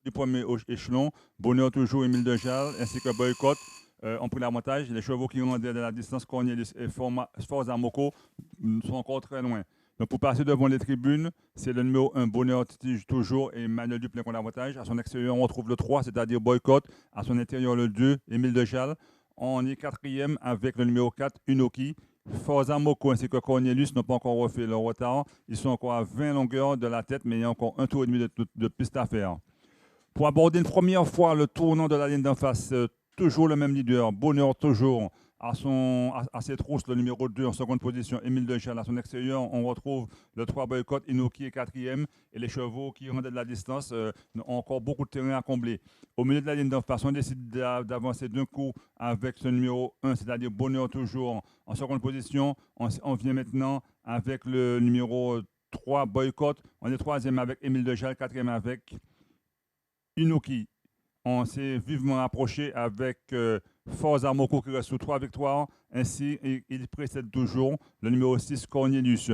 du premier échelon, Bonheur toujours Émile de Jal, ainsi que Boycott ont pris l'avantage. Les chevaux qui rendaient de la distance, Cornelis et Forza Moko, sont encore très loin. Donc pour passer devant les tribunes, c'est le numéro 1, Bonheur toujours, et Manuel Duplain qui ont l'avantage. À son extérieur, on retrouve le 3, c'est-à-dire Boycott. À son intérieur, le 2, Émile de Jal. On est quatrième avec le numéro 4, Unoki. Forza Moko ainsi que Cornelius n'ont pas encore refait leur retard. Ils sont encore à 20 longueurs de la tête, mais il y a encore un tour et demi de piste à faire. Pour aborder une première fois le tournant de la ligne d'en face, toujours le même leader, Bonheur toujours, à ses trousses, le numéro 2 en seconde position, Émile Dechal. À son extérieur, on retrouve le 3 Boycott, Inoki est quatrième, et les chevaux qui rendaient de la distance ont encore beaucoup de terrain à combler. Au milieu de la ligne d'en face, on décide d'avancer d'un coup avec ce numéro 1, c'est-à-dire Bonheur toujours en seconde position. On vient maintenant avec le numéro 3 Boycott. On est troisième avec Émile Dechal, quatrième avec Inoki. On s'est vivement approché avec Forza Moko qui reste sous 3 victoires. Ainsi, il précède toujours le numéro 6, Cornelius.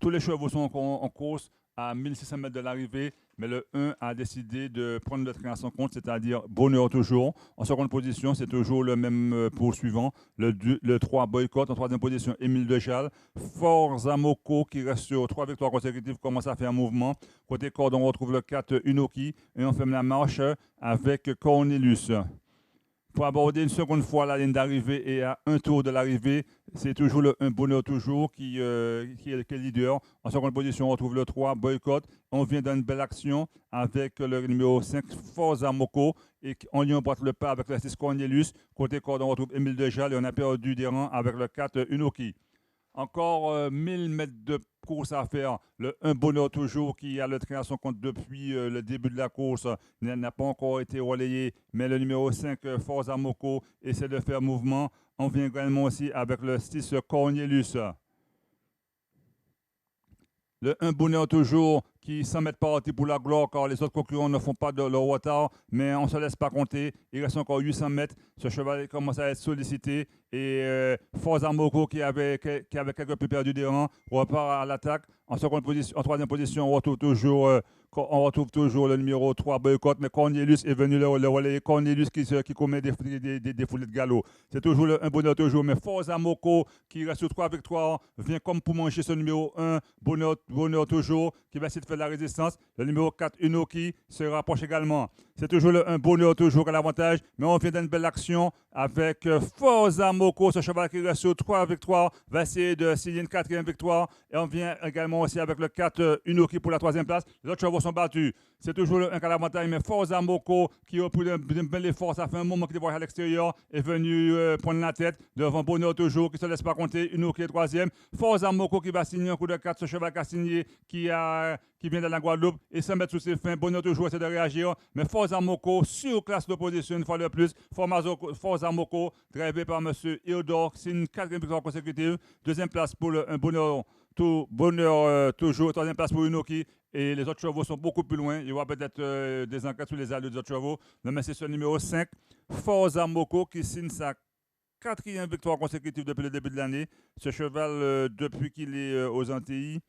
Tous les chevaux sont en course à 1600 mètres de l'arrivée, mais le 1 a décidé de prendre le train à son compte, c'est-à-dire Bonheur toujours. En seconde position, c'est toujours le même poursuivant. Le 3, Boycott. En troisième position, Émile Dechal. Forza Moko qui reste sur 3 victoires consécutives commence à faire un mouvement. Côté corde, on retrouve le 4, Unoki. Et on ferme la marche avec Cornelius. Pour aborder une seconde fois la ligne d'arrivée et à un tour de l'arrivée, c'est toujours le 1 Bonheur toujours qui est leader. En seconde position, on retrouve le 3 Boycott. On vient d'une belle action avec le numéro 5 Forza Moko et on lui emboîte le pas avec le 6 Cornelius. Côté corde, on retrouve Émile Dejal et on a perdu des rangs avec le 4 Unoki. Encore 1000 mètres de course à faire. Le 1 Bonheur toujours qui a le train à son compte depuis le début de la course n'a pas encore été relayé. Mais le numéro 5, Forza Moko, essaie de faire mouvement. On vient également aussi avec le 6 Cornelius. Le 1 Bonheur toujours qui s'en met parti pour la gloire car les autres concurrents ne font pas de leur retard, mais on ne se laisse pas compter. Il reste encore 800 mètres. Ce cheval commence à être sollicité et Forza Moko qui avait quelque peu perdu des rangs repart à l'attaque. En troisième position, on retrouve toujours le numéro 3 Boycott, mais Cornelius est venu le relayer. Cornelius qui commet des foulées de galop. C'est toujours un bonheur toujours, mais Forza Moko qui reste sur 3 victoires vient comme pour manger ce numéro 1, bonheur toujours, qui va essayer de faire de la résistance. Le numéro 4, Unoki, se rapproche également. C'est toujours le 1 bonheur toujours à l'avantage, mais on vient d'une belle action avec Forza Moko, ce cheval qui reste sur 3 victoires, va essayer de signer une quatrième victoire. Et on vient également aussi avec le 4 Unoki pour la troisième place. Les autres chevaux sont battus. C'est toujours le 1 à l'avantage, mais Forza Moko qui a pris un bel effort, ça fait un moment qu'il est à l'extérieur, est venu prendre la tête devant Bonheur toujours, qui ne se laisse pas compter, Unoki est troisième. Forza Moko qui va signer un coup de 4, ce cheval qui a signé, qui vient de la Guadeloupe et se mettre sous ses fins. Bonheur toujours essaie de réagir, mais Forza Moko surclasse l'opposition une fois de plus. Forza Moko, drivé par M. Eodor, c'est une quatrième victoire consécutive. Deuxième place pour un bonheur toujours. Troisième place pour Unoki. Et les autres chevaux sont beaucoup plus loin. Il y aura peut-être des enquêtes sur les allures des autres chevaux. Mais c'est ce numéro 5, Forza Moko, qui signe sa quatrième victoire consécutive depuis le début de l'année. Ce cheval, depuis qu'il est aux Antilles,